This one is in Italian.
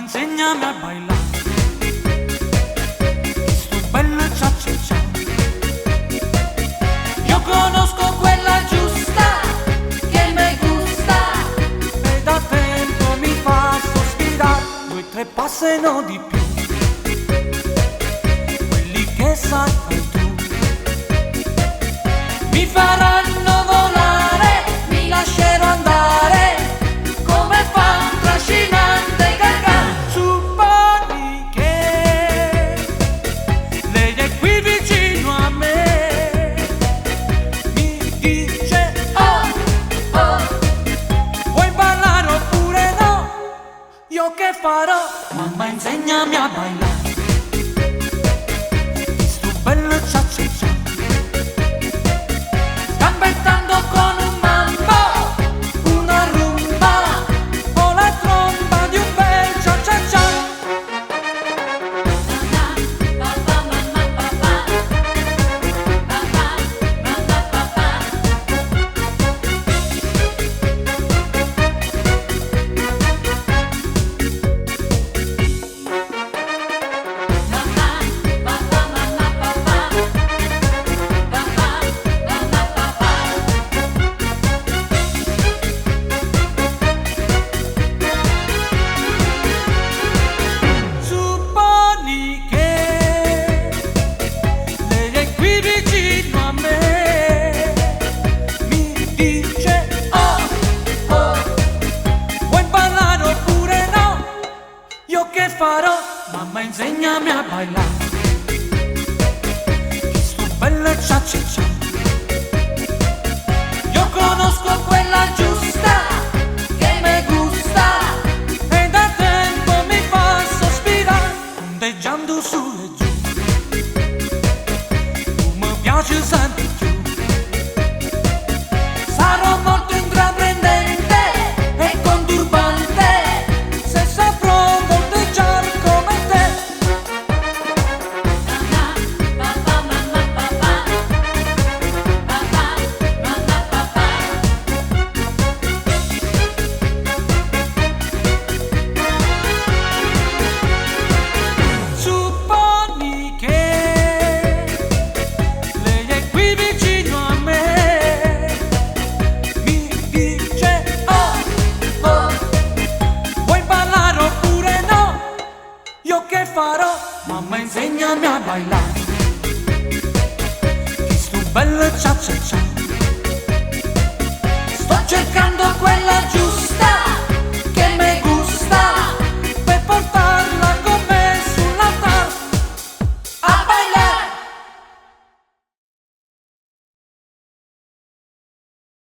insegnami a bailar sto bello cia cia cia. Io conosco quella giusta che mi gusta e da tempo mi fa sospirare, 2 o 3 passi e no di più, quelli che sai fai tu mi faranno volare, mi lascerò andare come fa un trascinante gargano. Supponi che lei è qui vicino a me, mi dice oh, oh, vuoi ballare oppure no? Io che farò? Mamma insegnami a ballare sto bello cia cia cia. Con un mambo, una rumba o la tromba di un bel cia cia cia. Che farò? Mamma insegnami a ballare sto bello cia cia cia. Io conosco quella giusta che mi gusta e da tempo mi fa sospirare, ondeggiando su e giù, tu mi piaci sempre più. Sarò molto intraprendente e conturbante se saprò che farò? Mamma insegnami a ballare sto bello cia cia cia. Sto cercando quella giusta